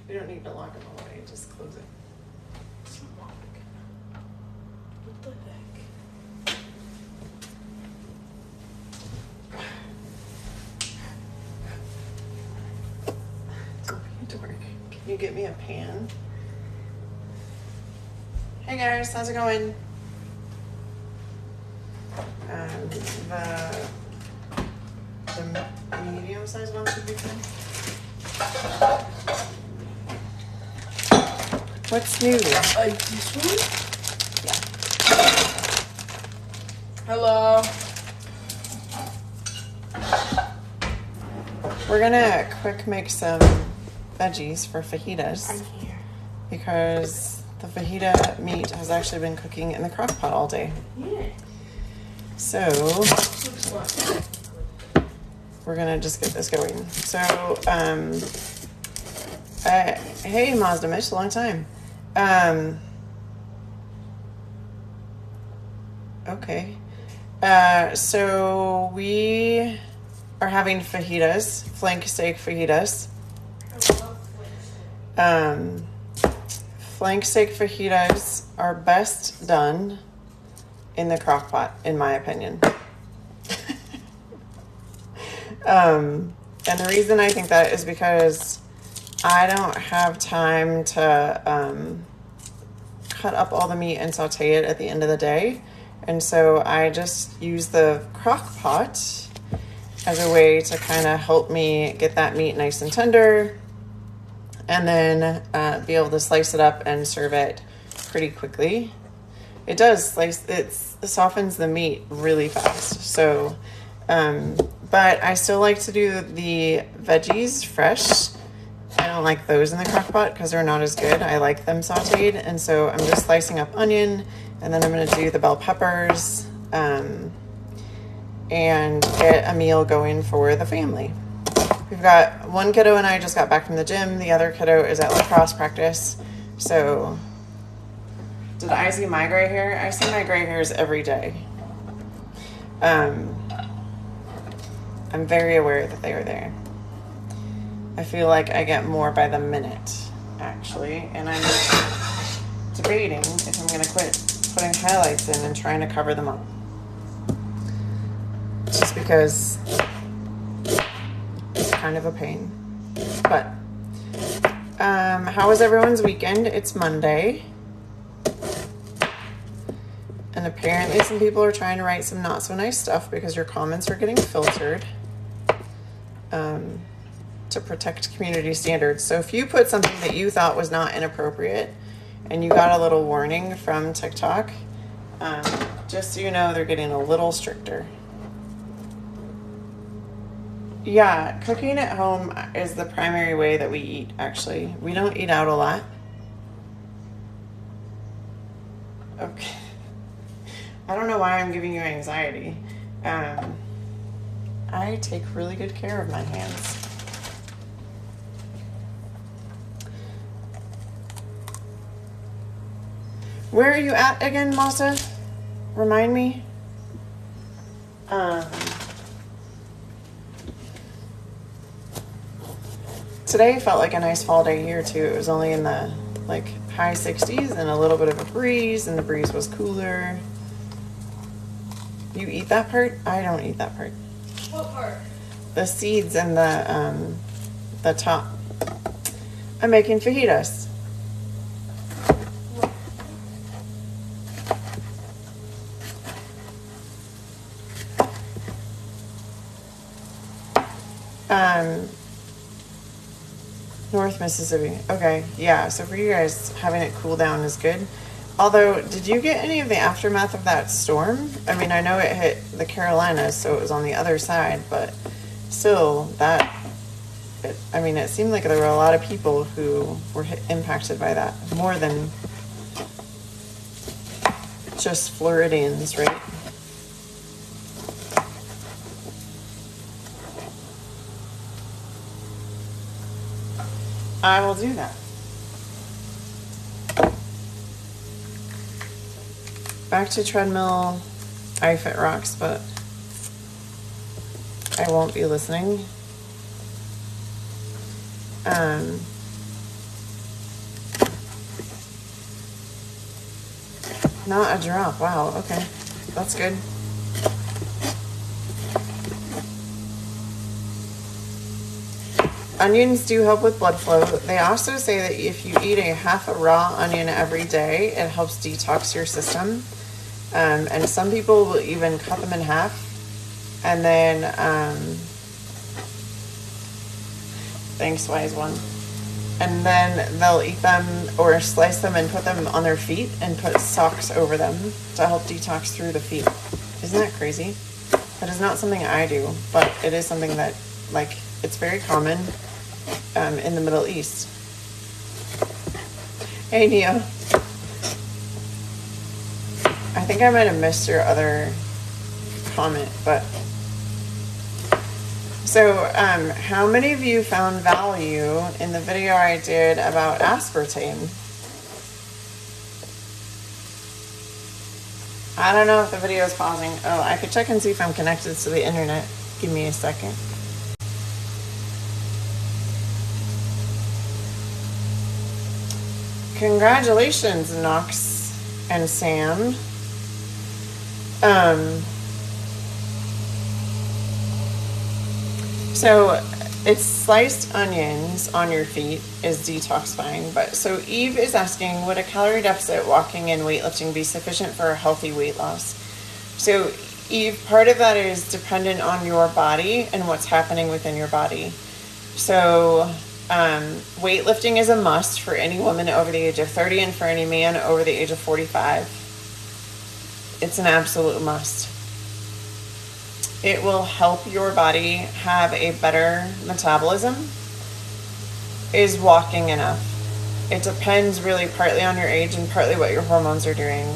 We don't need to lock them away, just close it. It's not locked. What the heck? It's opening the door. Can you get me a pan? Hey guys, how's it going? The medium size one should be fine. What's new? This one? Yeah. Hello. We're gonna quick make some veggies for fajitas I'm here. because the fajita meat has actually been cooking in the crock pot all day. Yeah. So Looks like. we're gonna just get this going. So, hey Mazda Mitch, long time. Okay. So we are having fajitas, flank steak fajitas. Flank steak fajitas are best done in the crock pot, in my opinion. And the reason I think that is because I don't have time to cut up all the meat and saute it at the end of the day. And so I just use the crock pot as a way to kind of help me get that meat nice and tender and then be able to slice it up and serve it pretty quickly. It does it softens the meat really fast. So, but I still like to do the veggies fresh. I don't like those in the crock pot because they're not as good. I like them sauteed. And so I'm just slicing up onion, and then I'm going to do the bell peppers and get a meal going for the family. We've got one kiddo and I just got back from the gym. The other kiddo is at lacrosse practice. So did I see my gray hair? I see my gray hairs every day. I'm very aware that they are there. I feel like I get more by the minute, actually, and I'm debating if I'm going to quit putting highlights in and trying to cover them up. Just because it's kind of a pain. But, how was everyone's weekend? It's Monday. And apparently some people are trying to write some not so nice stuff because your comments are getting filtered to protect community standards. So if you put something that you thought was not inappropriate and you got a little warning from TikTok, just so you know, they're getting a little stricter. Yeah, cooking at home is the primary way that we eat, actually. We don't eat out a lot. Okay. I don't know why I'm giving you anxiety. I take really good care of my hands. Where are you at again, Mazda? Remind me. Today felt like a nice fall day here too. It was only in the high 60s and a little bit of a breeze, and the breeze was cooler. You eat that part? I don't eat that part. What part? The seeds and the top. I'm making fajitas. North Mississippi. Okay, yeah. So for you guys, having it cool down is good. Although, did you get any of the aftermath of that storm? I mean, I know it hit the Carolinas, so it was on the other side, but still, it seemed like there were a lot of people who were impacted by that, more than just Floridians, right? I will do that. Back to treadmill. iFit rocks, but I won't be listening. Not a drop. Wow. Okay. That's good. Onions do help with blood flow. They also say that if you eat a half a raw onion every day, it helps detox your system. And some people will even cut them in half. And then, thanks, wise one. And then they'll eat them or slice them and put them on their feet and put socks over them to help detox through the feet. Isn't that crazy? That is not something I do, but it is something that, like, it's very common in the Middle East. Hey, Neo. I think I might have missed your other comment, but... So, how many of you found value in the video I did about aspartame? I don't know if the video is pausing. Oh, I could check and see if I'm connected to the internet. Give me a second. Congratulations, Knox and Sam. So it's sliced onions on your feet is detoxifying. But so Eve is asking, would a calorie deficit, walking, and weightlifting be sufficient for a healthy weight loss? So Eve, part of that is dependent on your body and what's happening within your body. So weightlifting is a must for any woman over the age of 30 and for any man over the age of 45. It's an absolute must. It will help your body have a better metabolism. Is walking enough? It depends really partly on your age and partly what your hormones are doing.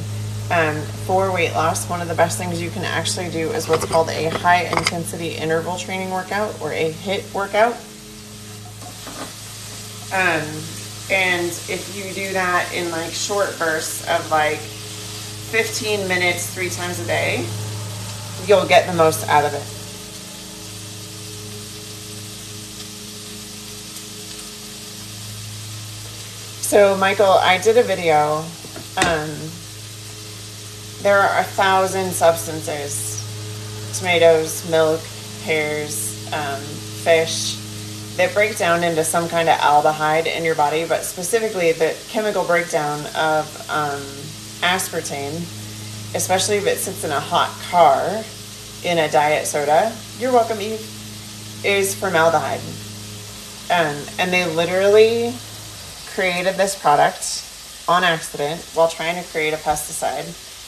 For weight loss, one of the best things you can actually do is what's called a high intensity interval training workout, or a HIIT workout. And if you do that in like short bursts of like 15 minutes 3 times a day, you'll get the most out of it. So Michael, I did a video. There are 1,000 substances: tomatoes, milk, pears, fish, that break down into some kind of aldehyde in your body, but specifically the chemical breakdown of aspartame, especially if it sits in a hot car in a diet soda, you're welcome, Eve, is formaldehyde. And they literally created this product on accident while trying to create a pesticide,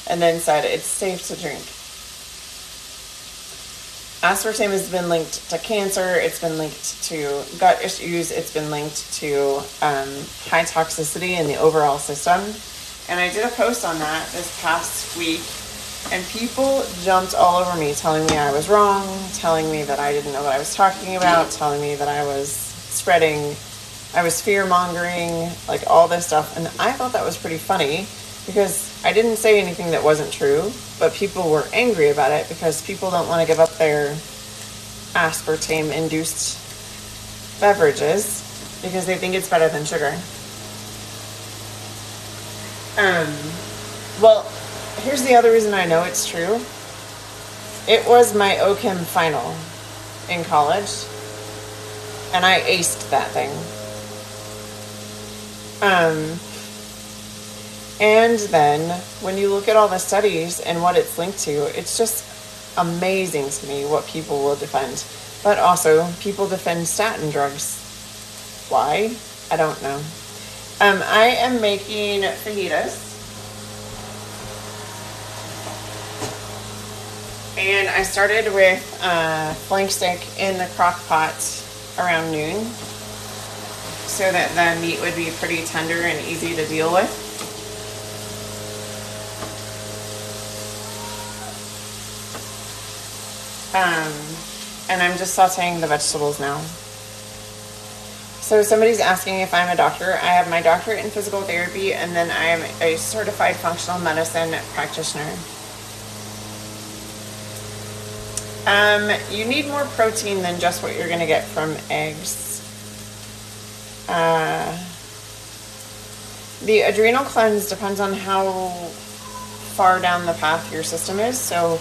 and then said it's safe to drink. Aspartame has been linked to cancer, it's been linked to gut issues, it's been linked to high toxicity in the overall system. And I did a post on that this past week, and people jumped all over me telling me I was wrong, telling me that I didn't know what I was talking about, telling me that I was fear-mongering, like all this stuff. And I thought that was pretty funny because I didn't say anything that wasn't true, but people were angry about it because people don't want to give up their aspartame-induced beverages because they think it's better than sugar. Well, here's the other reason I know it's true. It was my OChem final in college, and I aced that thing. And then when you look at all the studies and what it's linked to, it's just amazing to me what people will defend. But also, people defend statin drugs. Why? I don't know. I am making fajitas. And I started with flank steak in the crock pot around noon, so that the meat would be pretty tender and easy to deal with. And I'm just sauteing the vegetables now. So somebody's asking if I'm a doctor. I have my doctorate in physical therapy, and then I am a certified functional medicine practitioner. You need more protein than just what you're going to get from eggs. The adrenal cleanse depends on how far down the path your system is. So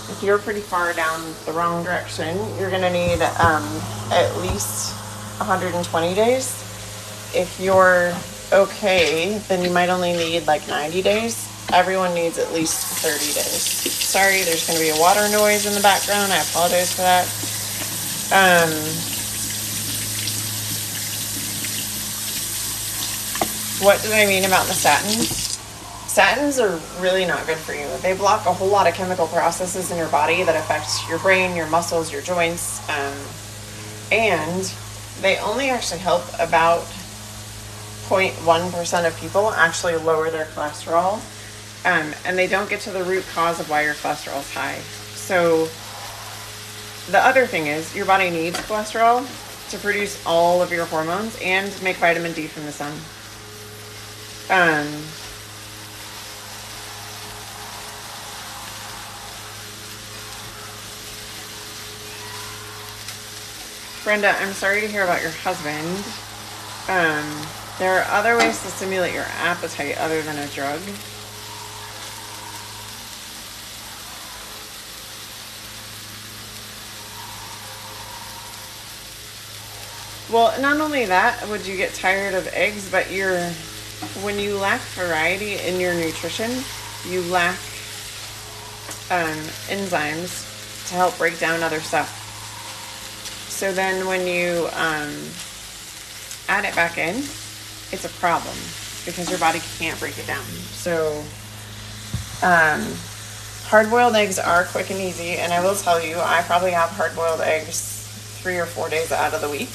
if you're pretty far down the wrong direction, you're gonna need at least 120 days. If you're okay, then you might only need like 90 days. Everyone needs at least 30 days. Sorry, there's gonna be a water noise in the background. I apologize for that. What do I mean about the statins? Statins are really not good for you. They block a whole lot of chemical processes in your body that affect your brain, your muscles, your joints, and they only actually help about 0.1% of people actually lower their cholesterol, and they don't get to the root cause of why your cholesterol is high. So the other thing is your body needs cholesterol to produce all of your hormones and make vitamin D from the sun. Brenda, I'm sorry to hear about your husband. There are other ways to stimulate your appetite other than a drug. Well, not only that, would you get tired of eggs, but when you lack variety in your nutrition, you lack enzymes to help break down other stuff. So then when you add it back in, it's a problem because your body can't break it down. So hard-boiled eggs are quick and easy, and I will tell you, I probably have hard-boiled eggs 3 or 4 days out of the week,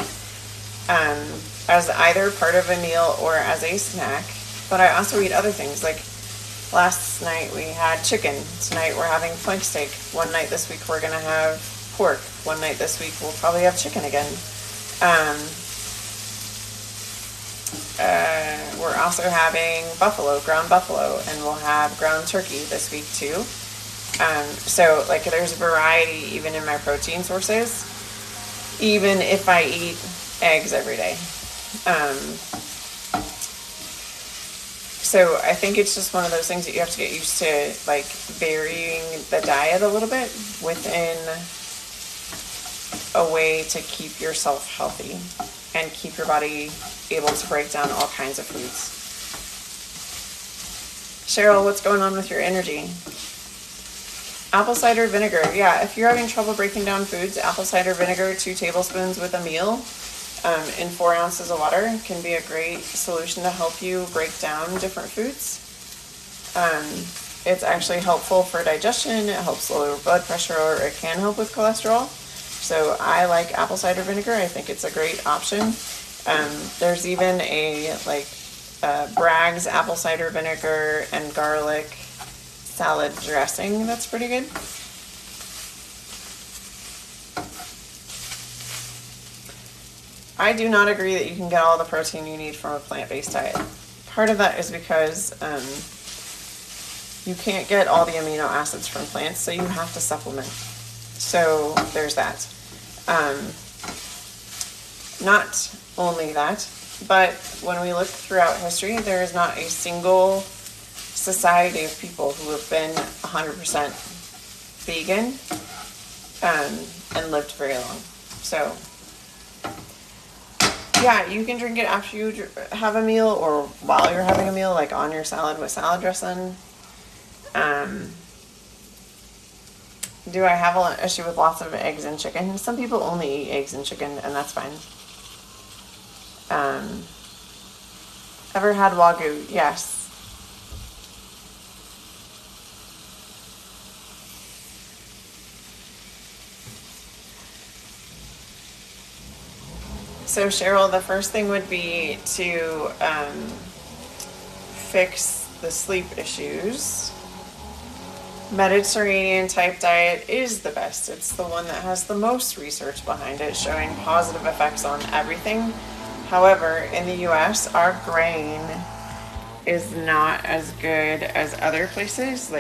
as either part of a meal or as a snack. But I also eat other things. Like last night we had chicken. Tonight we're having flank steak. One night this week we're gonna have pork. One night this week we'll probably have chicken again. We're also having ground buffalo, and we'll have ground turkey this week too. So like there's variety even in my protein sources, even if I eat eggs every day. So I think it's just one of those things that you have to get used to, like varying the diet a little bit within a way to keep yourself healthy and keep your body able to break down all kinds of foods. Cheryl, what's going on with your energy? Apple cider vinegar. Yeah, if you're having trouble breaking down foods, apple cider vinegar, 2 tablespoons with a meal, in 4 ounces of water can be a great solution to help you break down different foods. It's actually helpful for digestion. It helps lower blood pressure, or it can help with cholesterol. So I like apple cider vinegar. I think it's a great option. There's even a Bragg's apple cider vinegar and garlic salad dressing that's pretty good. I do not agree that you can get all the protein you need from a plant-based diet. Part of that is because you can't get all the amino acids from plants, so you have to supplement. So there's that. Not only that, but when we look throughout history, there is not a single society of people who have been 100% vegan and lived very long. So yeah, you can drink it after you have a meal or while you're having a meal, like on your salad with salad dressing. Do I have an issue with lots of eggs and chicken? Some people only eat eggs and chicken, and that's fine. Ever had Wagyu? Yes. So Cheryl, the first thing would be to fix the sleep issues. Mediterranean type diet is the best. It's the one that has the most research behind it, showing positive effects on everything. However, in the US, our grain is not as good as other places,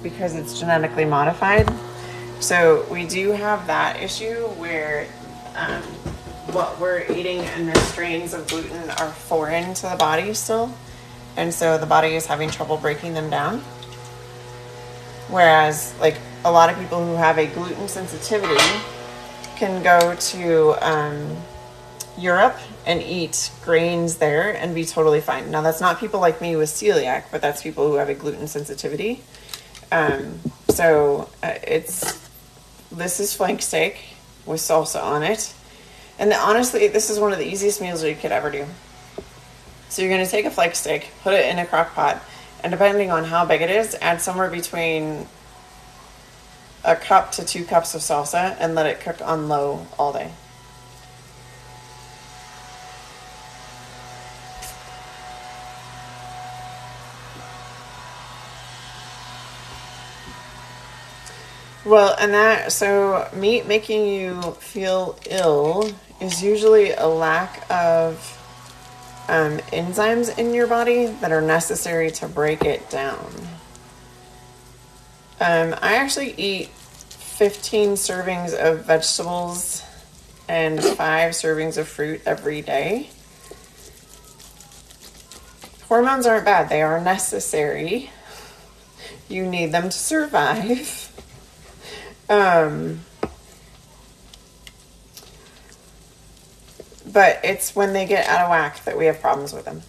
because it's genetically modified. So we do have that issue where what we're eating and the strains of gluten are foreign to the body still. And so the body is having trouble breaking them down. Whereas, like, a lot of people who have a gluten sensitivity can go to Europe and eat grains there and be totally fine. Now, that's not people like me with celiac, but that's people who have a gluten sensitivity. This is flank steak with salsa on it. And honestly, this is one of the easiest meals you could ever do. So you're going to take a flank steak, put it in a crock pot, and depending on how big it is, add somewhere between a cup to 2 cups of salsa and let it cook on low all day. Well, so meat making you feel ill is usually a lack of enzymes in your body that are necessary to break it down. I actually eat 15 servings of vegetables and 5 servings of fruit every day. Hormones aren't bad. They are necessary. You need them to survive. But it's when they get out of whack that we have problems with them.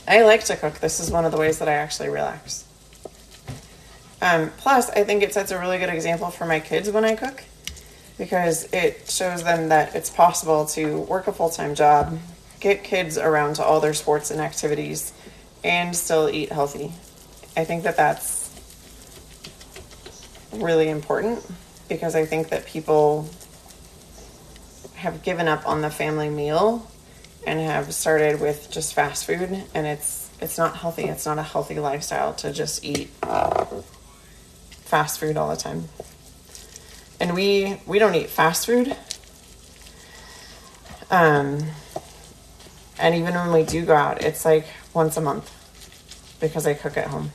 I like to cook. This is one of the ways that I actually relax. Plus, I think it sets a really good example for my kids when I cook, because it shows them that it's possible to work a full-time job, get kids around to all their sports and activities, and still eat healthy. I think that that's really important, because I think that people have given up on the family meal and have started with just fast food, and it's not healthy. It's not a healthy lifestyle to just eat fast food all the time. And we don't eat fast food. And even when we do go out, it's like once a month because I cook at home.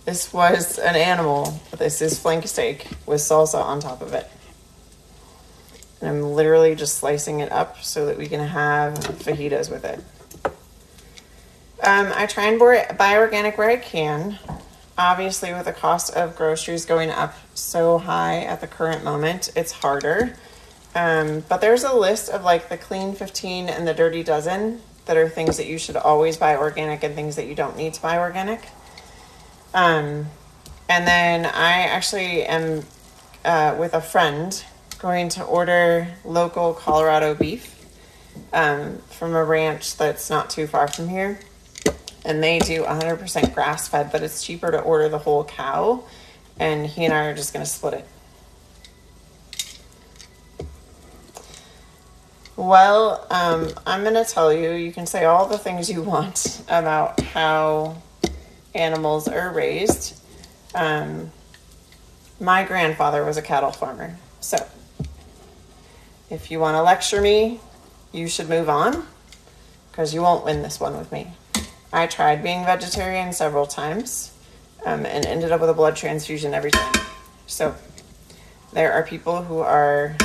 This was an animal. This is flank steak with salsa on top of it. And I'm literally just slicing it up so that we can have fajitas with it. I try and buy organic where I can. Obviously, with the cost of groceries going up so high at the current moment, it's harder. But there's a list of like the Clean 15 and the Dirty Dozen that are things that you should always buy organic and things that you don't need to buy organic. And then I actually am with a friend going to order local Colorado beef from a ranch that's not too far from here. And they do 100% grass fed, but it's cheaper to order the whole cow. And he and I are just going to split it. Well, I'm going to tell you, you can say all the things you want about how animals are raised. My grandfather was a cattle farmer. So if you want to lecture me, you should move on, because you won't win this one with me. I tried being vegetarian several times and ended up with a blood transfusion every time. So there are people who are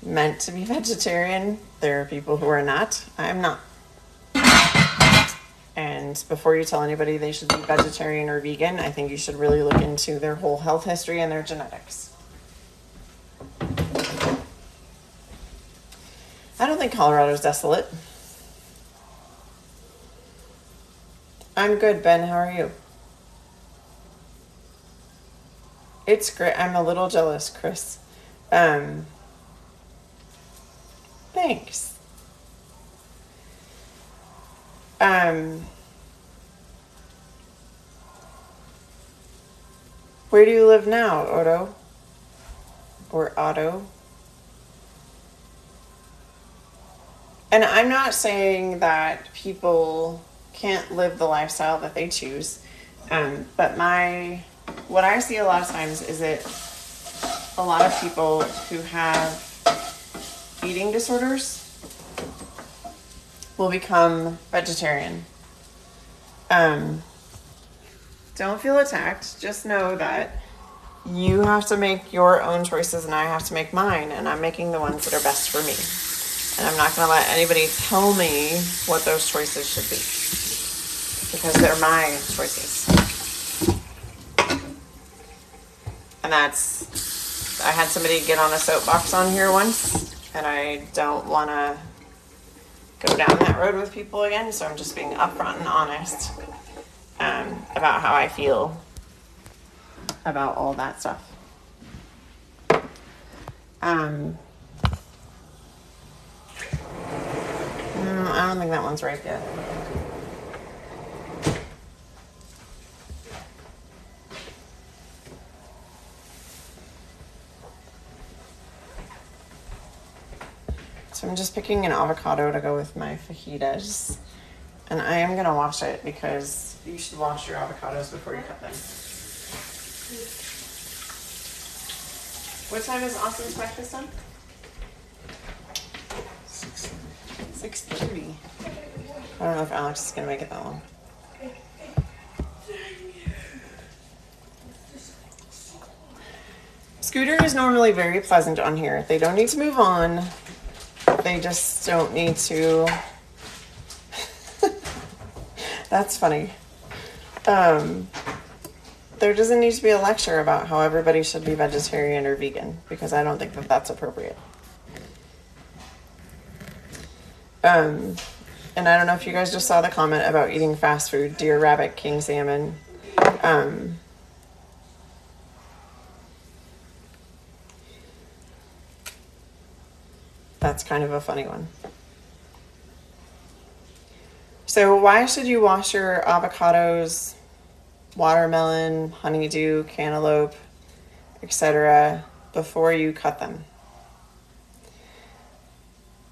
meant to be vegetarian. There are people who are not. I'm not. And before you tell anybody they should be vegetarian or vegan, I think you should really look into their whole health history and their genetics. I don't think Colorado's desolate. I'm good, Ben. How are you? It's great. I'm a little jealous, Chris. Thanks. Where do you live now, Otto? Or Otto? And I'm not saying that people can't live the lifestyle that they choose. But what I see a lot of times is that a lot of people who have eating disorders will become vegetarian. Don't feel attacked. Just know that you have to make your own choices and I have to make mine, and I'm making the ones that are best for me. And I'm not going to let anybody tell me what those choices should be, because they're my choices. And I had somebody get on a soapbox on here once, and I don't want to go down that road with people again, so I'm just being upfront and honest about how I feel about all that stuff. I don't think that one's ripe yet. So I'm just picking an avocado to go with my fajitas. And I am going to wash it because you should wash your avocados before you cut them. What time is Austin's breakfast done? 6:30. I don't know if Alex is going to make it that long. Scooter is normally very pleasant on here. They don't need to move on. They just don't need to. That's funny. There doesn't need to be a lecture about how everybody should be vegetarian or vegan, because I don't think that that's appropriate. And I don't know if you guys just saw the comment about eating fast food, deer, rabbit, king salmon. That's kind of a funny one. So why should you wash your avocados, watermelon, honeydew, cantaloupe, etc. before you cut them?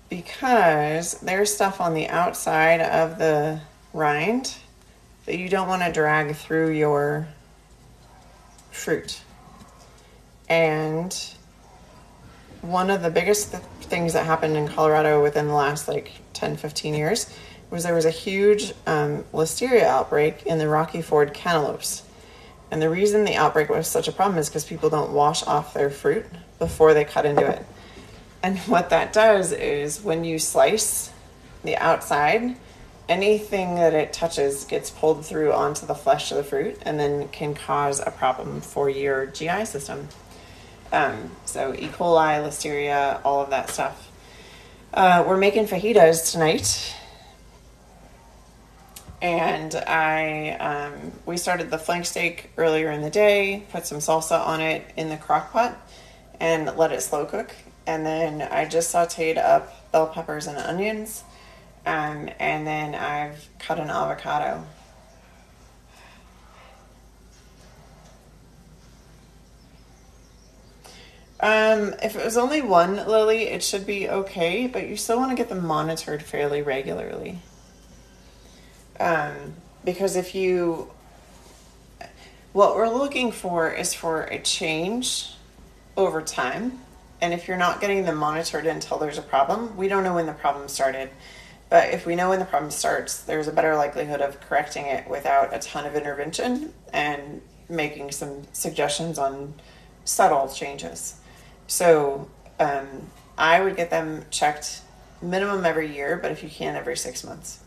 Because there's stuff on the outside of the rind that you don't want to drag through your fruit. And one of the biggest things that happened in Colorado within the last 10-15 years was there was a huge listeria outbreak in the Rocky Ford cantaloupes. And the reason the outbreak was such a problem is because people don't wash off their fruit before they cut into it. And what that does is when you slice the outside, anything that it touches gets pulled through onto the flesh of the fruit and then can cause a problem for your GI system. So E. coli, listeria, all of that stuff. We're making fajitas tonight. And we started the flank steak earlier in the day, put some salsa on it in the crock pot and let it slow cook. And then I just sauteed up bell peppers and onions. And then I've cut an avocado. If it was only one, Lily, it should be okay, but you still want to get them monitored fairly regularly. Because what we're looking for is for a change over time. And if you're not getting them monitored until there's a problem, we don't know when the problem started. But if we know when the problem starts, there's a better likelihood of correcting it without a ton of intervention and making some suggestions on subtle changes. So I would get them checked minimum every year, but if you can, every 6 months.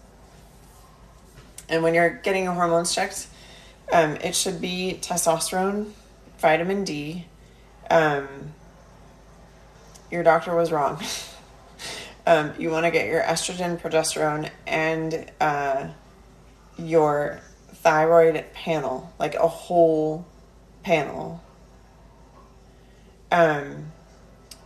And when you're getting your hormones checked, it should be testosterone, vitamin D. Your doctor was wrong. You want to get your estrogen, progesterone, and your thyroid panel, like a whole panel.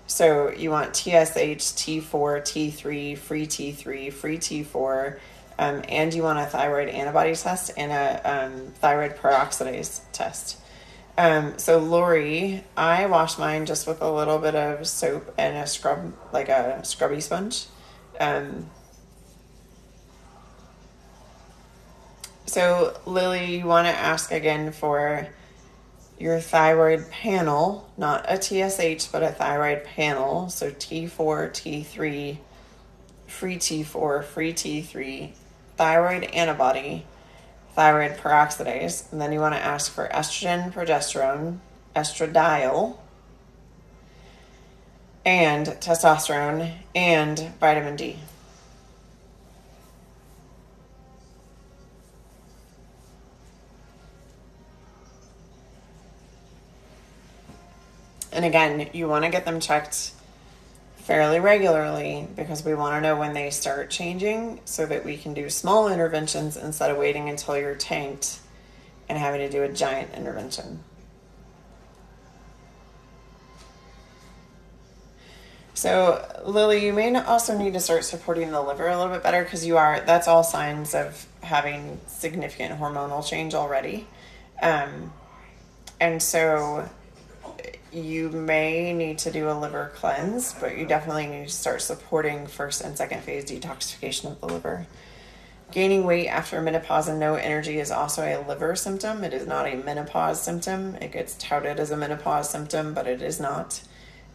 So you want TSH, T4, T3, free T4, and you want a thyroid antibody test and a thyroid peroxidase test. So Lori, I wash mine just with a little bit of soap and a scrub, like a scrubby sponge. So Lily, you want to ask again for your thyroid panel, not a TSH, but a thyroid panel. So T4, T3, free T4, free T3, thyroid antibody, thyroid peroxidase, and then you want to ask for estrogen, progesterone, estradiol, and testosterone and vitamin D. And again, you want to get them checked fairly regularly because we want to know when they start changing so that we can do small interventions instead of waiting until you're tanked and having to do a giant intervention. So, Lily, you may also need to start supporting the liver a little bit better because that's all signs of having significant hormonal change already. And so you may need to do a liver cleanse, but you definitely need to start supporting first and second phase detoxification of the liver. Gaining weight after menopause and no energy is also a liver symptom. It is not a menopause symptom. It gets touted as a menopause symptom, but it is not.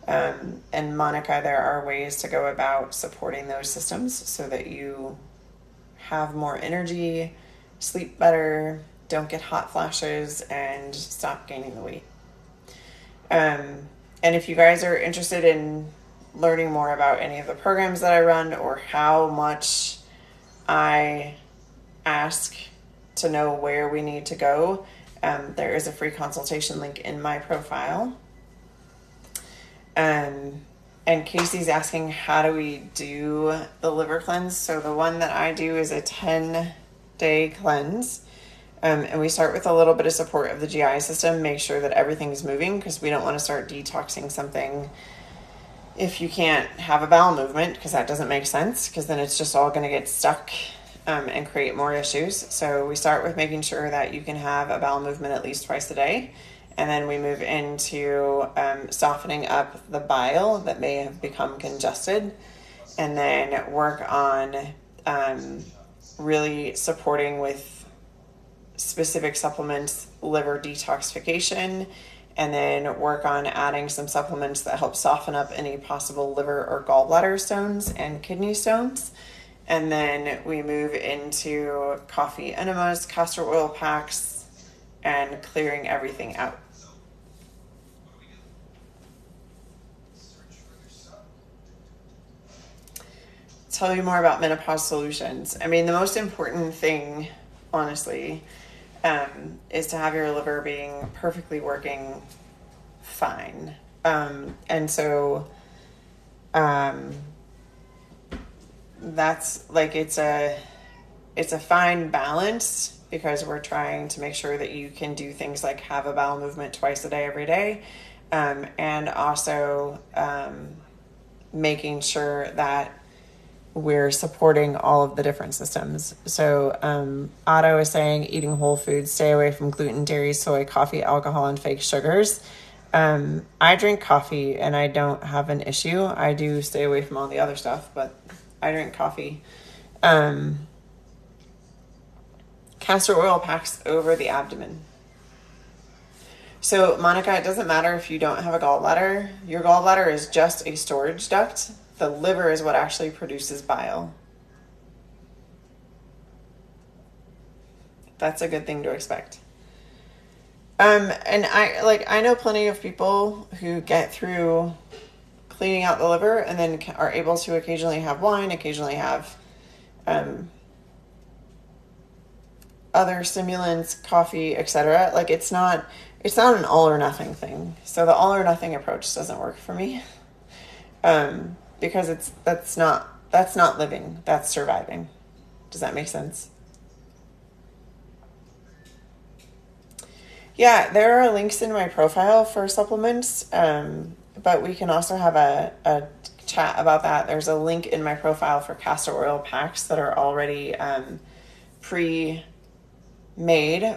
And Monica, there are ways to go about supporting those systems so that you have more energy, sleep better, don't get hot flashes, and stop gaining the weight. And if you guys are interested in learning more about any of the programs that I run or how much I ask to know where we need to go, there is a free consultation link in my profile. And Casey's asking, how do we do the liver cleanse? So the one that I do is a 10-day cleanse. And we start with a little bit of support of the GI system, make sure that everything's moving because we don't want to start detoxing something if you can't have a bowel movement, because that doesn't make sense, because then it's just all going to get stuck and create more issues. So we start with making sure that you can have a bowel movement at least twice a day. And then we move into softening up the bile that may have become congested, and then work on really supporting with specific supplements, liver detoxification, and then work on adding some supplements that help soften up any possible liver or gallbladder stones and kidney stones. And then we move into coffee enemas, castor oil packs, and clearing everything out. Tell you more about menopause solutions. I mean, the most important thing, honestly, is to have your liver being perfectly working fine. And so that's like, it's a fine balance because we're trying to make sure that you can do things like have a bowel movement twice a day, every day. And also making sure that we're supporting all of the different systems. So Otto is saying eating whole foods, stay away from gluten, dairy, soy, coffee, alcohol, and fake sugars. I drink coffee and I don't have an issue. I do stay away from all the other stuff, but I drink coffee. Castor oil packs over the abdomen. So Monica, it doesn't matter if you don't have a gallbladder. Your gallbladder is just a storage duct. The liver is what actually produces bile. That's a good thing to expect. And I know plenty of people who get through cleaning out the liver and then are able to occasionally have wine, occasionally have other stimulants, coffee, etc. Like it's not an all or nothing thing. So the all or nothing approach doesn't work for me. Because that's not living, that's surviving. Does that make sense? Yeah, there are links in my profile for supplements, but we can also have a chat about that. There's a link in my profile for castor oil packs that are already pre-made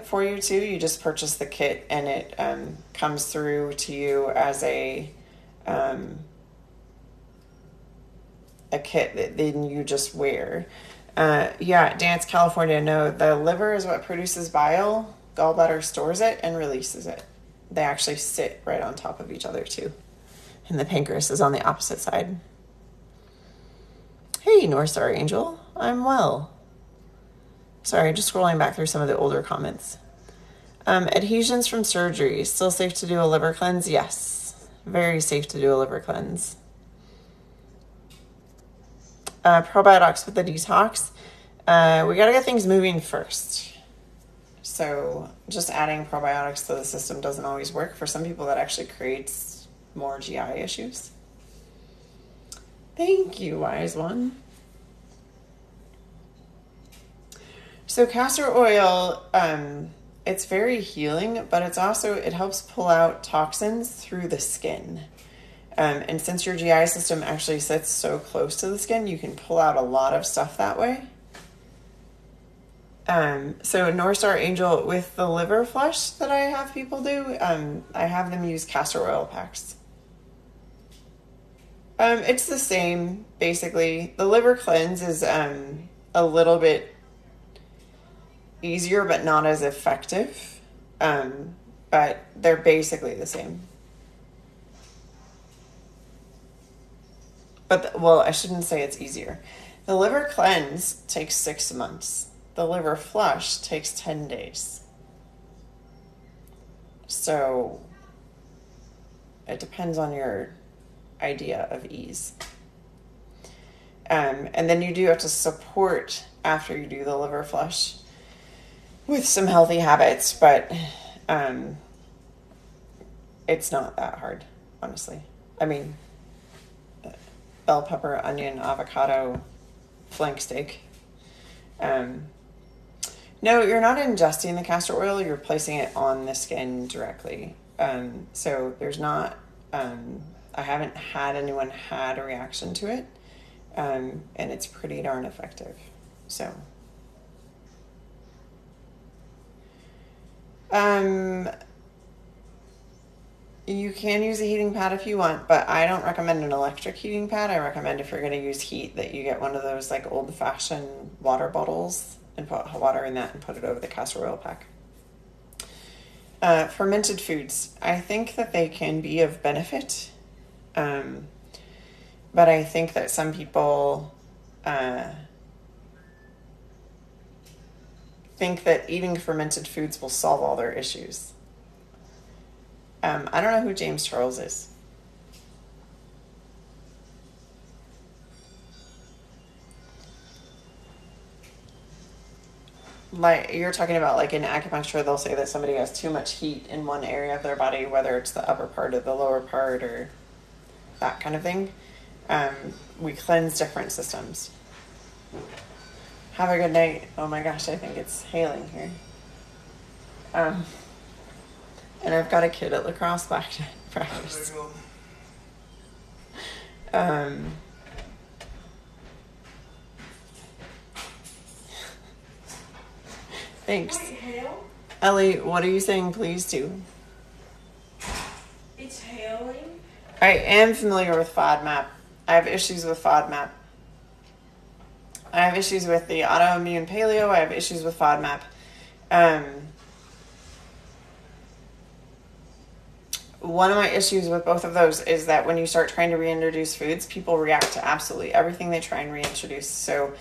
for you too. You just purchase the kit and it comes through to you as a kit that then you just wear. Dance California, no, the liver is what produces bile. Gallbladder stores it and releases it. They actually sit right on top of each other too. And the pancreas is on the opposite side. Hey, North Star Angel, I'm well. Sorry, just scrolling back through some of the older comments. Adhesions from surgery, still safe to do a liver cleanse? Yes, very safe to do a liver cleanse. probiotics with the detox, we got to get things moving first. So just adding probiotics to the system doesn't always work. For some people, that actually creates more GI issues. Thank you, wise one. So castor oil, it's very healing, but it helps pull out toxins through the skin. And since your GI system actually sits so close to the skin, you can pull out a lot of stuff that way. So North Star Angel with the liver flush that I have people do, I have them use castor oil packs. It's the same, basically. The liver cleanse is a little bit easier, but not as effective. But they're basically the same. But, well, I shouldn't say it's easier. The liver cleanse takes 6 months. The liver flush takes 10 days. So it depends on your idea of ease. And then you do have to support after you do the liver flush with some healthy habits, but it's not that hard, honestly. I mean, bell pepper, onion, avocado, flank steak. No, you're not ingesting the castor oil, you're placing it on the skin directly. So there's not, I haven't had anyone had a reaction to it. And it's pretty darn effective. So, you can use a heating pad if you want, but I don't recommend an electric heating pad. I recommend if you're going to use heat that you get one of those like old-fashioned water bottles and put hot water in that and put it over the castor oil pack. Fermented foods. I think that they can be of benefit. But I think that some people think that eating fermented foods will solve all their issues. I don't know who James Charles is. Like, you're talking about, like, in acupuncture, they'll say that somebody has too much heat in one area of their body, whether it's the upper part or the lower part or that kind of thing. We cleanse different systems. Have a good night. Oh my gosh, I think it's hailing here. And I've got a kid at lacrosse back to practice. Thanks. Wait, hail? Ellie, what are you saying please to? It's hailing? I am familiar with FODMAP. I have issues with FODMAP. I have issues with the autoimmune paleo. I have issues with FODMAP. One of my issues with both of those is that when you start trying to reintroduce foods, people react to absolutely everything they try and reintroduce. So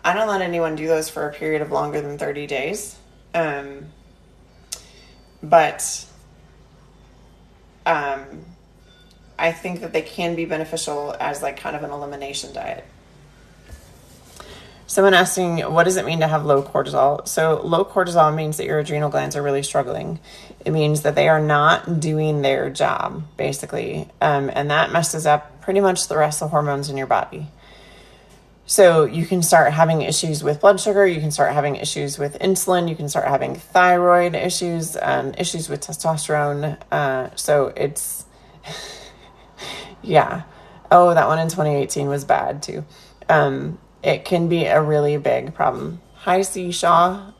I don't let anyone do those for a period of longer than 30 days. But I think that they can be beneficial as like kind of an elimination diet. Someone asking, what does it mean to have low cortisol? So low cortisol means that your adrenal glands are really struggling. It means that they are not doing their job, basically. And that messes up pretty much the rest of the hormones in your body. So you can start having issues with blood sugar. You can start having issues with insulin. You can start having thyroid issues, issues with testosterone. So it's, yeah. Oh, that one in 2018 was bad too. It can be a really big problem. Hi, C. Shaw.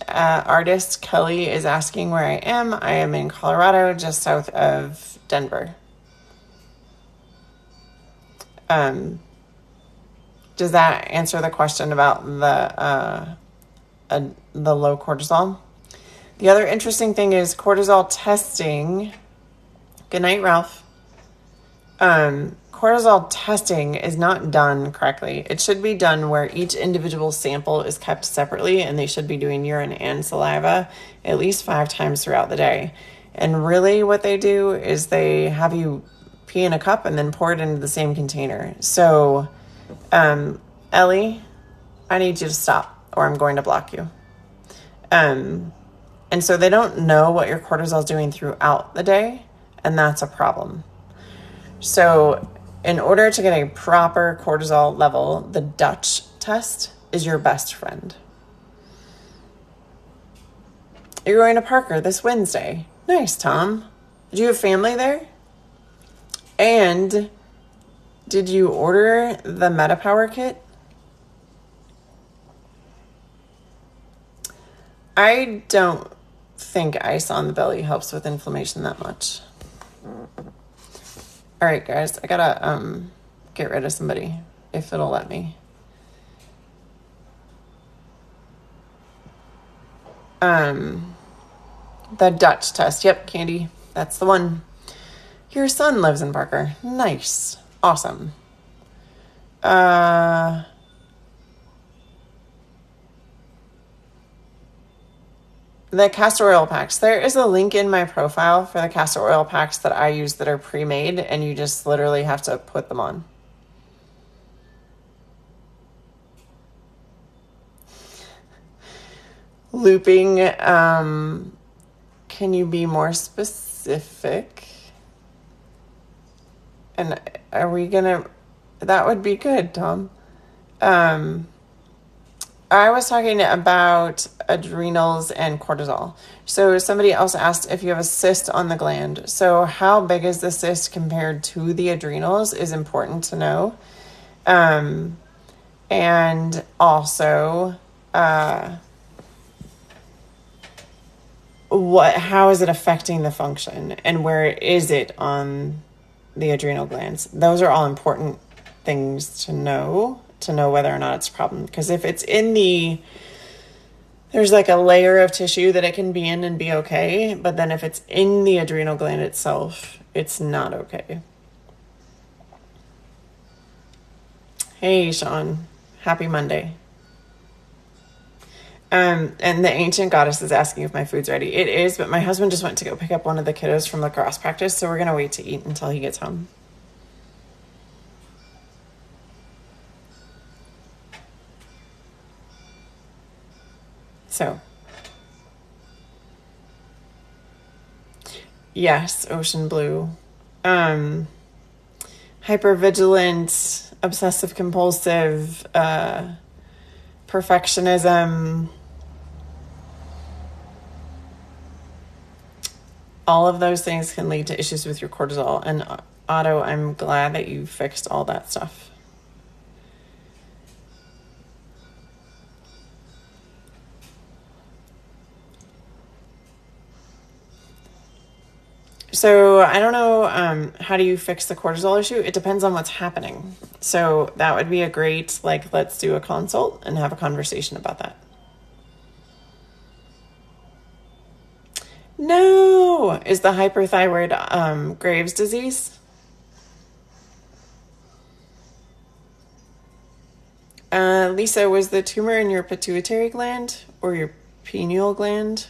Artist Kelly is asking where I am. I am in Colorado, just south of Denver. Does that answer the question about the low cortisol? The other interesting thing is cortisol testing. Good night, Ralph. Cortisol testing is not done correctly. It should be done where each individual sample is kept separately, and they should be doing urine and saliva at least 5 times throughout the day. And really what they do is they have you pee in a cup and then pour it into the same container. So Ellie, I need you to stop or I'm going to block you. And so they don't know what your cortisol is doing throughout the day, and that's a problem. So in order to get a proper cortisol level, the Dutch test is your best friend. You're going to Parker this Wednesday. Nice, Tom. Do you have family there? And did you order the MetaPower kit? I don't think ice on the belly helps with inflammation that much. All right, guys, I gotta get rid of somebody if it'll let me. The Dutch test. Yep, Candy, that's the one. Your son lives in Parker. Nice. Awesome. The castor oil packs. There is a link in my profile for the castor oil packs that I use that are pre-made, and you just literally have to put them on. Looping, can you be more specific? And are we gonna, that would be good, Tom. I was talking about adrenals and cortisol. So somebody else asked if you have a cyst on the gland. So how big is the cyst compared to the adrenals is important to know. And also, how is it affecting the function and where is it on the adrenal glands? Those are all important things to know whether or not it's a problem. Because if it's in there's like a layer of tissue that it can be in and be okay. But then if it's in the adrenal gland itself, it's not okay. Hey, Sean. Happy Monday. And the ancient goddess is asking if my food's ready. It is, but my husband just went to go pick up one of the kiddos from lacrosse practice, so we're going to wait to eat until he gets home. So, yes, ocean blue. Hypervigilant, obsessive compulsive, perfectionism. All of those things can lead to issues with your cortisol. And Otto, I'm glad that you fixed all that stuff. So I don't know, how do you fix the cortisol issue? It depends on what's happening. So that would be a great, let's do a consult and have a conversation about that. No, is the hyperthyroid Graves' disease? Lisa, was the tumor in your pituitary gland or your pineal gland?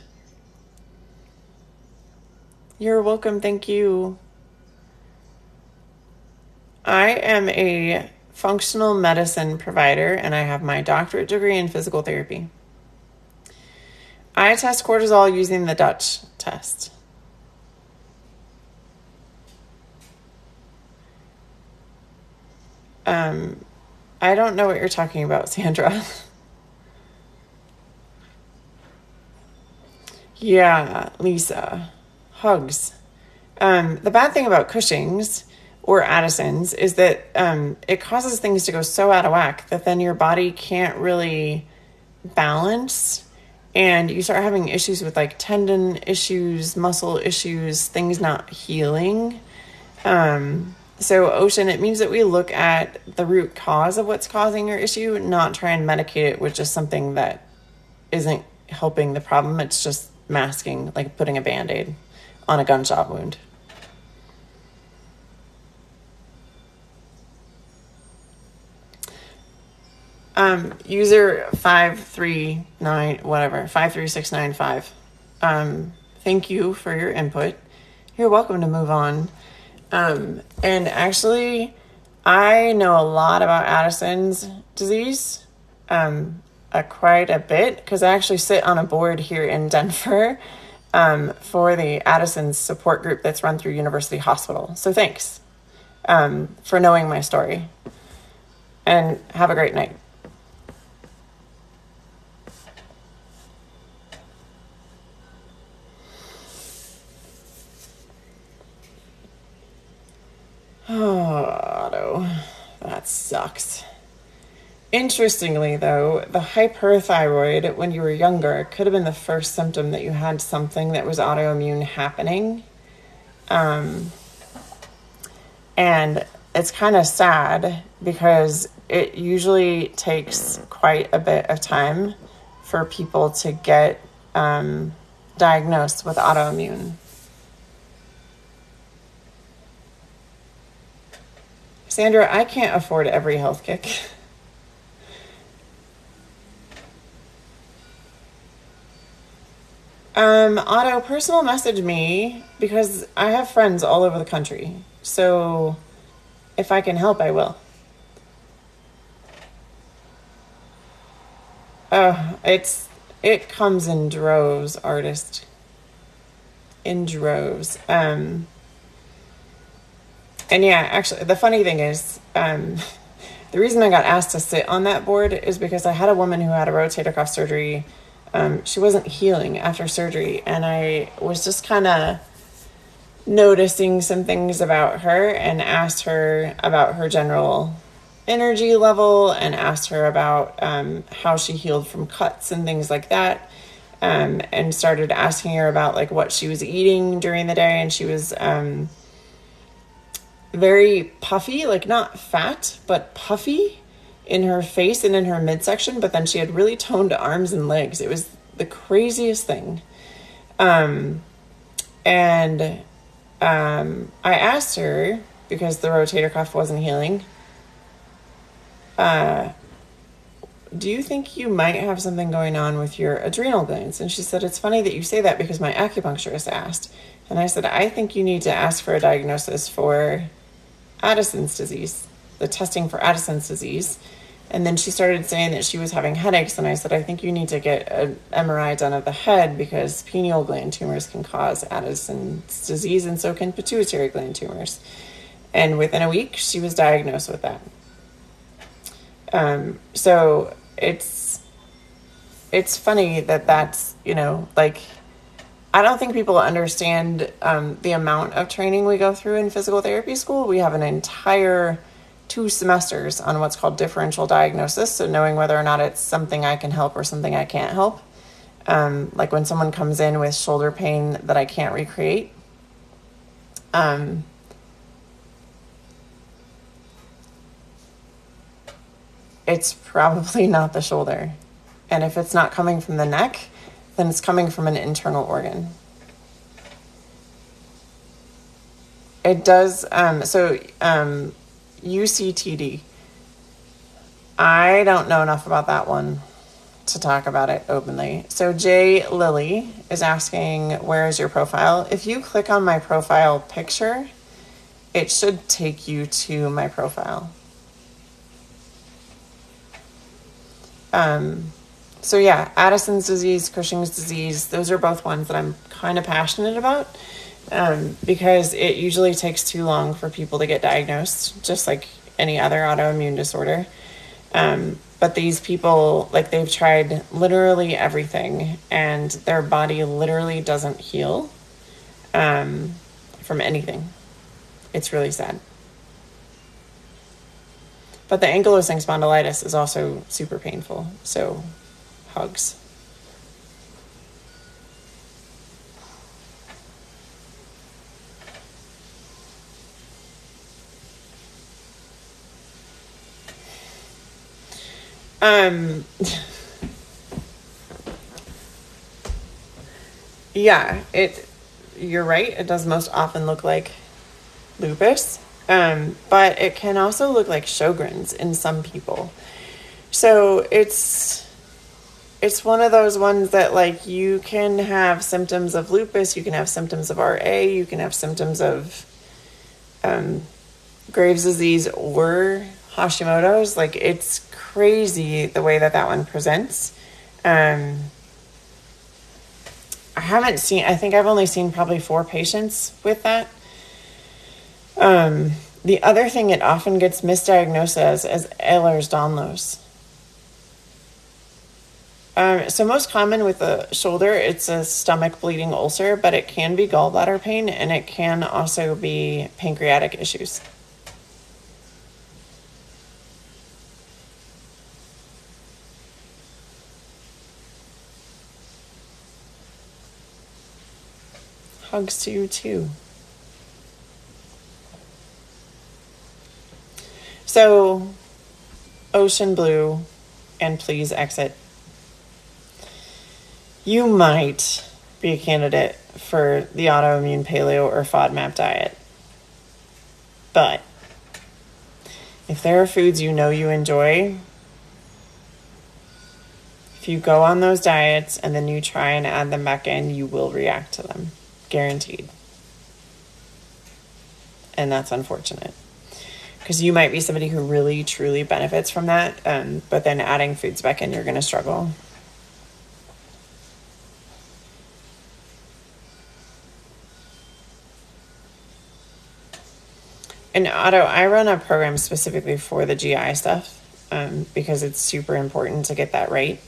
You're welcome. Thank you. I am a functional medicine provider and I have my doctorate degree in physical therapy. I test cortisol using the Dutch test. I don't know what you're talking about, Sandra. Yeah, Lisa. Hugs. The bad thing about Cushing's or Addison's is that it causes things to go so out of whack that then your body can't really balance and you start having issues with tendon issues, muscle issues, things not healing. So Ocean, it means that we look at the root cause of what's causing your issue, not try and medicate it with just something that isn't helping the problem. It's just masking, like putting a Band-Aid on a gunshot wound. User 53695. Thank you for your input. You're welcome to move on. And actually, I know a lot about Addison's disease, quite a bit, because I actually sit on a board here in Denver for the Addison's support group that's run through University Hospital. So thanks for knowing my story. And have a great night. Oh, Otto, that sucks. Interestingly, though, the hyperthyroid when you were younger could have been the first symptom that you had something that was autoimmune happening. And it's kind of sad because it usually takes quite a bit of time for people to get diagnosed with autoimmune. Sandra, I can't afford every health kick. Otto, personal message me because I have friends all over the country. So if I can help, I will. It comes in droves, artist. In droves. And yeah, actually, the funny thing is, the reason I got asked to sit on that board is because I had a woman who had a rotator cuff surgery. She wasn't healing after surgery, and I was just kind of noticing some things about her and asked her about her general energy level and asked her about how she healed from cuts and things like that, and started asking her about like what she was eating during the day, and she was very puffy, like not fat, but puffy in her face and in her midsection, but then she had really toned arms and legs. It was the craziest thing. I asked her, because the rotator cuff wasn't healing, do you think you might have something going on with your adrenal glands? And she said, it's funny that you say that because my acupuncturist asked. And I said, I think you need to ask for a diagnosis for Addison's disease, the testing for Addison's disease. And then she started saying that she was having headaches. And I said, I think you need to get an MRI done of the head because pineal gland tumors can cause Addison's disease, and so can pituitary gland tumors. And within a week, she was diagnosed with that. So it's funny that's, like, I don't think people understand the amount of training we go through in physical therapy school. We have an entire 2 semesters on what's called differential diagnosis. So knowing whether or not it's something I can help or something I can't help. Like when someone comes in with shoulder pain that I can't recreate. It's probably not the shoulder. And if it's not coming from the neck, then it's coming from an internal organ. It does, UCTD. I don't know enough about that one to talk about it openly. So Jay Lilly is asking, where is your profile? If you click on my profile picture, it should take you to my profile. So yeah, Addison's disease, Cushing's disease, those are both ones that I'm kind of passionate about, because it usually takes too long for people to get diagnosed, just like any other autoimmune disorder. But these people, like, they've tried literally everything and their body literally doesn't heal, from anything. It's really sad. But the ankylosing spondylitis is also super painful. So, hugs. Yeah, you're right. It does most often look like lupus. But it can also look like Sjogren's in some people. So it's one of those ones that, like, you can have symptoms of lupus, you can have symptoms of RA, you can have symptoms of Graves' disease or Hashimoto's. Like, it's crazy the way that one presents. I think I've only seen probably 4 patients with that. The other thing it often gets misdiagnosed as Ehlers-Danlos. So most common with the shoulder, it's a stomach bleeding ulcer, but it can be gallbladder pain, and it can also be pancreatic issues. Hugs to you too. So, ocean blue, and please exit. You might be a candidate for the autoimmune paleo or FODMAP diet. But if there are foods you know you enjoy, if you go on those diets and then you try and add them back in, you will react to them. Guaranteed. And that's unfortunate. Because you might be somebody who really, truly benefits from that. But then adding foods back in, you're going to struggle. And Otto, I run a program specifically for the GI stuff because it's super important to get that right.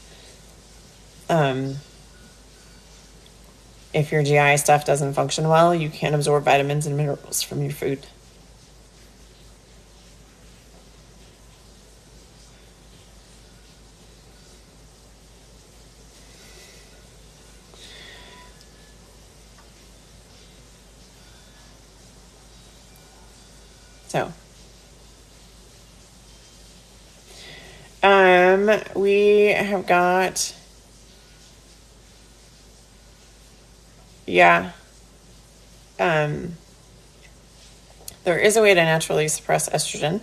If your GI stuff doesn't function well, you can't absorb vitamins and minerals from your food. So, we have got, there is a way to naturally suppress estrogen.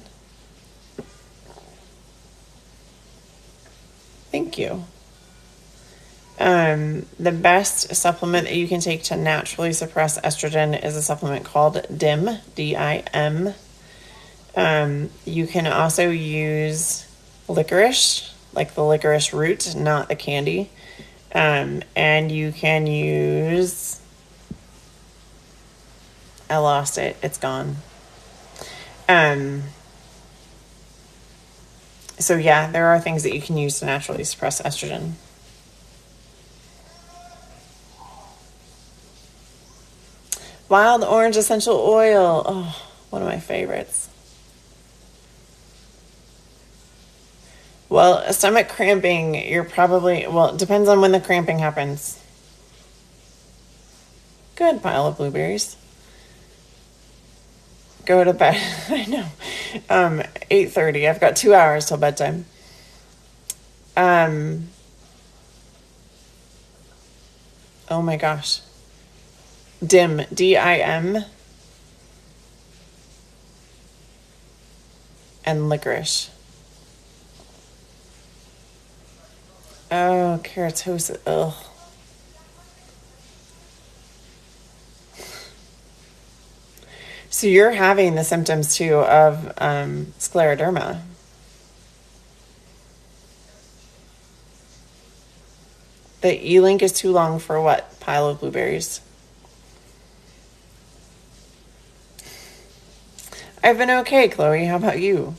Thank you. The best supplement that you can take to naturally suppress estrogen is a supplement called DIM, D-I-M. You can also use licorice, like the licorice root, not the candy. And you can use, I lost it. It's gone. So yeah, there are things that you can use to naturally suppress estrogen. Wild orange essential oil. Oh, one of my favorites. Well, stomach cramping, you're probably, it depends on when the cramping happens. Good pile of blueberries. Go to bed. I know. 8:30. I've got 2 hours till bedtime. Oh my gosh. DIM, D-I-M. And licorice. Oh, keratosis. Ugh. So you're having the symptoms too of scleroderma. The E-link is too long for what? Pile of blueberries. I've been okay, Chloe. How about you?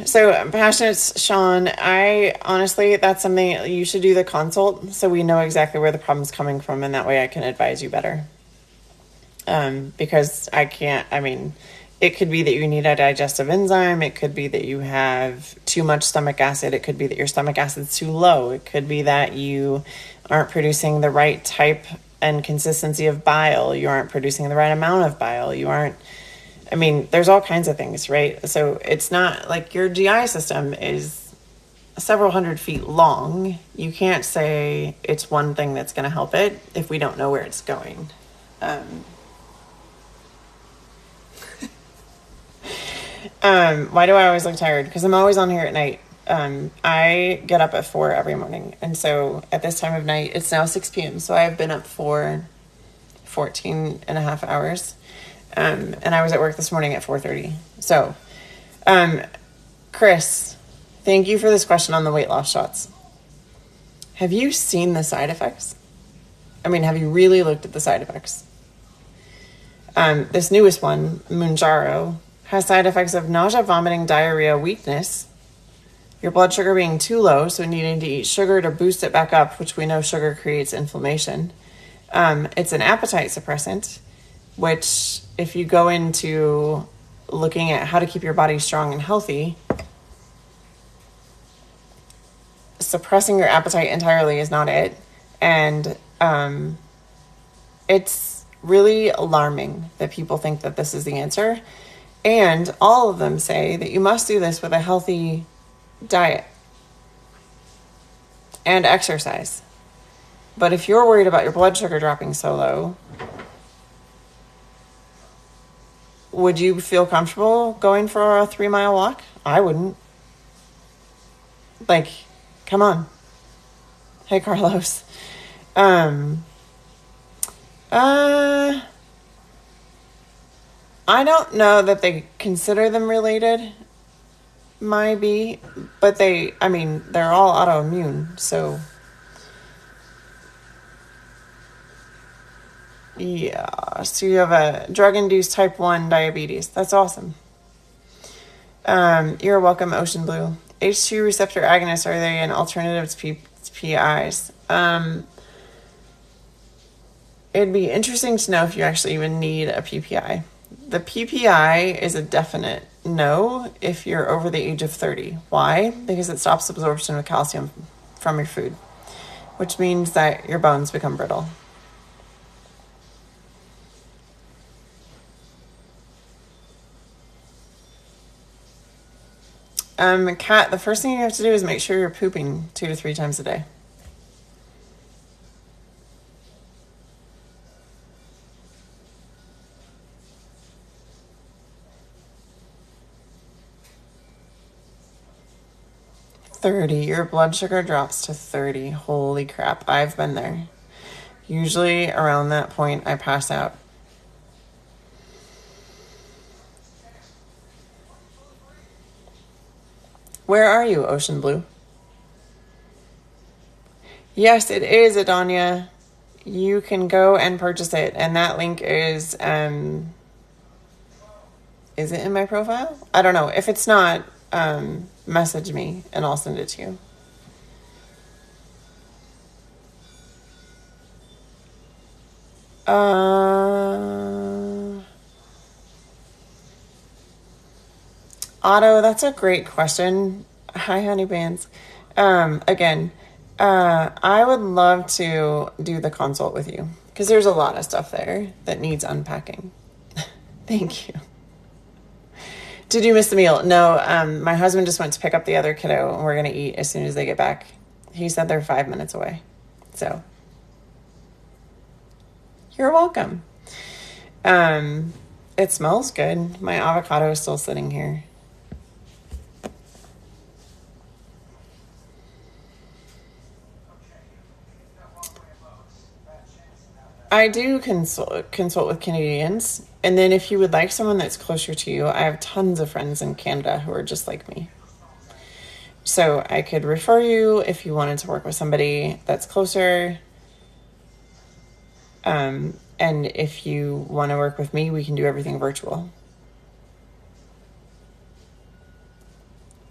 So, Passionates, Sean, I honestly, that's something you should do the consult so we know exactly where the problem's coming from, and that way I can advise you better. Because it could be that you need a digestive enzyme. It could be that you have too much stomach acid. It could be that your stomach acid's too low. It could be that you aren't producing the right type and consistency of bile. You aren't producing the right amount of bile. There's all kinds of things, right? So it's not like your GI system is several hundred feet long. You can't say it's one thing that's going to help it if we don't know where it's going. Why do I always look tired? Because I'm always on here at night. I get up at 4 every morning. And so at this time of night, it's now 6 p.m. So I've been up for 14 and a half hours. And I was at work this morning at 4:30. So, Chris, thank you for this question on the weight loss shots. Have you seen the side effects? I mean, have you really looked at the side effects? This newest one, Mounjaro, has side effects of nausea, vomiting, diarrhea, weakness, your blood sugar being too low, so needing to eat sugar to boost it back up, which we know sugar creates inflammation. It's an appetite suppressant, which if you go into looking at how to keep your body strong and healthy, suppressing your appetite entirely is not it. And it's really alarming that people think that this is the answer. And all of them say that you must do this with a healthy diet and exercise. But if you're worried about your blood sugar dropping so low, would you feel comfortable going for a 3-mile walk? I wouldn't. Like, come on. Hey, Carlos. I don't know that they consider them related. Might be, but they're all autoimmune, so yeah. So you have a drug-induced type 1 diabetes. That's awesome. You're welcome, Ocean Blue. H2 receptor agonists, are they an alternative to PPIs? It'd be interesting to know if you actually even need a PPI. The PPI is a definite no if you're over the age of 30. Why? Because it stops absorption of calcium from your food, which means that your bones become brittle. Kat, the first thing you have to do is make sure you're pooping 2 to 3 times a day. Your blood sugar drops to 30. Holy crap, I've been there. Usually around that point, I pass out. Where are you, Ocean Blue? Yes, it is, Adonia. You can go and purchase it, and that link is it in my profile? I don't know. If it's not, message me and I'll send it to you. Otto, that's a great question. Hi, honey bands. Again, I would love to do the consult with you because there's a lot of stuff there that needs unpacking. Thank you. Did you miss the meal? No, my husband just went to pick up the other kiddo and we're going to eat as soon as they get back. He said they're 5 minutes away. So you're welcome. It smells good. My avocado is still sitting here. I do consult with Canadians. And then if you would like someone that's closer to you, I have tons of friends in Canada who are just like me. So I could refer you if you wanted to work with somebody that's closer. And if you want to work with me, we can do everything virtual.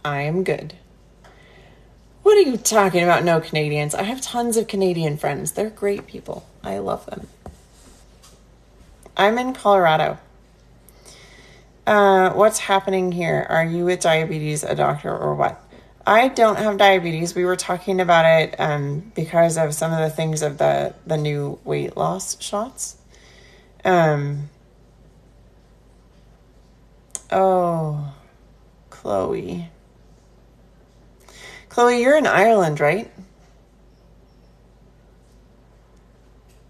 I am good. What are you talking about? No Canadians. I have tons of Canadian friends. They're great people. I love them. I'm in Colorado. What's happening here? Are you with diabetes, a doctor, or what? I don't have diabetes. We were talking about it because of some of the things of the new weight loss shots. Oh, Chloe. Chloe, you're in Ireland, right?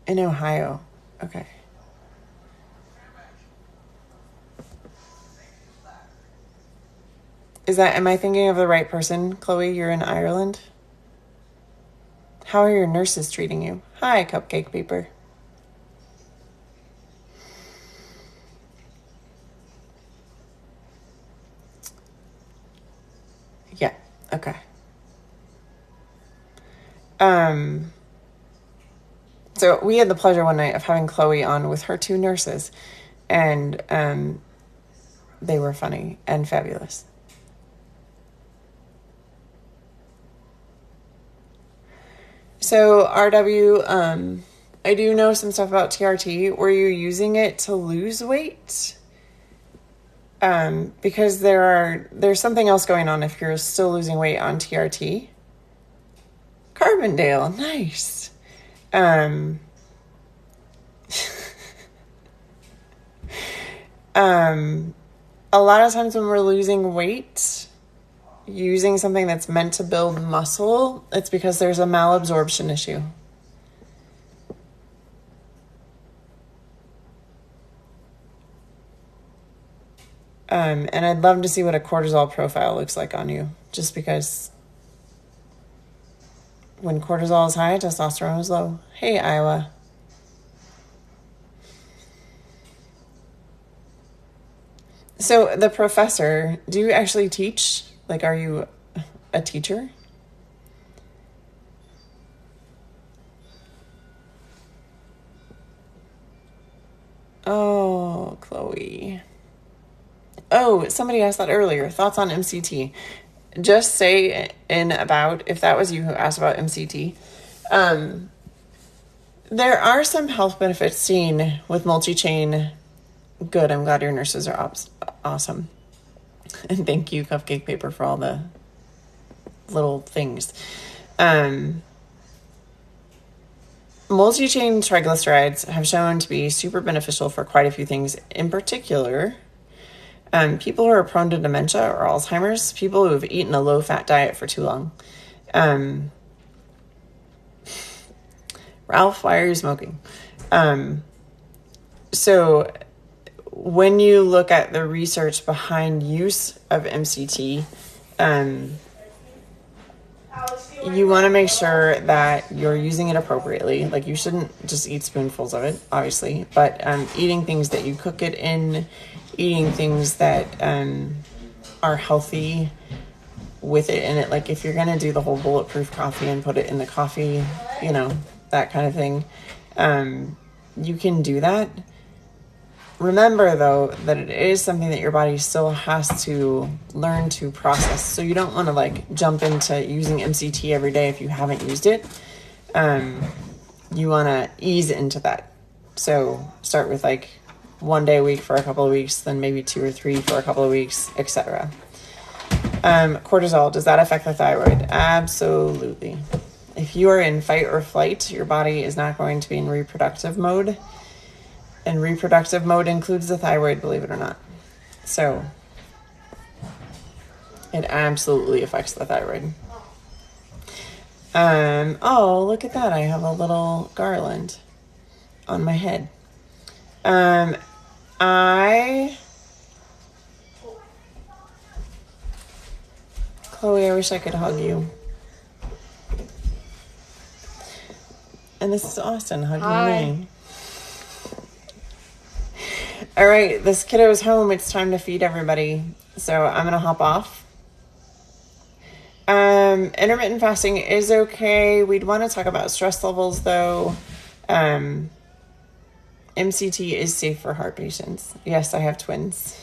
In Ohio. Okay. Am I thinking of the right person, Chloe? You're in Ireland? How are your nurses treating you? Hi, Cupcake Paper. Yeah, okay. So we had the pleasure one night of having Chloe on with her 2 nurses, and they were funny and fabulous. So RW, I do know some stuff about TRT. Were you using it to lose weight? Because there's something else going on if you're still losing weight on TRT. Carbondale, nice. A lot of times when we're losing weight, using something that's meant to build muscle, it's because there's a malabsorption issue. And I'd love to see what a cortisol profile looks like on you, just because when cortisol is high, testosterone is low. Hey, Iowa. So the professor, do you actually teach? Like, are you a teacher? Oh, Chloe. Oh, somebody asked that earlier. Thoughts on MCT? Just say in about, if that was you who asked about MCT. There are some health benefits seen with multi-chain. Good. I'm glad your nurses are awesome. And thank you, Cupcake Paper, for all the little things. Multi-chain triglycerides have shown to be super beneficial for quite a few things. In particular, people who are prone to dementia or Alzheimer's, people who have eaten a low-fat diet for too long. Ralph, why are you smoking? So when you look at the research behind use of MCT, you want to make sure that you're using it appropriately. Like, you shouldn't just eat spoonfuls of it, obviously, but eating things that you cook it in, eating things that are healthy with it in it. Like, if you're going to do the whole bulletproof coffee and put it in the coffee, you know, that kind of thing, you can do that. Remember, though, that it is something that your body still has to learn to process. So you don't want to, like, jump into using MCT every day if you haven't used it. You want to ease into that. So start with, like, 1 day a week for a couple of weeks, then maybe 2 or 3 for a couple of weeks, etc. Cortisol, does that affect the thyroid? Absolutely. If you are in fight or flight, your body is not going to be in reproductive mode. And reproductive mode includes the thyroid, believe it or not. So it absolutely affects the thyroid. Oh, look at that. I have a little garland on my head. Chloe, I wish I could hug you. And this is Austin hugging me. All right, this kiddo's home. It's time to feed everybody. So I'm going to hop off. Intermittent fasting is okay. We'd want to talk about stress levels, though. MCT is safe for heart patients. Yes, I have twins.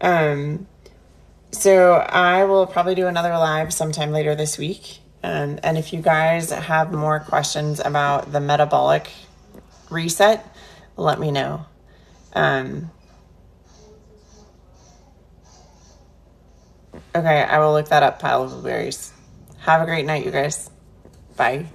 So I will probably do another live sometime later this week. And if you guys have more questions about the metabolic reset, let me know. Okay, I will look that up, pile of blueberries. Have a great night, you guys. Bye.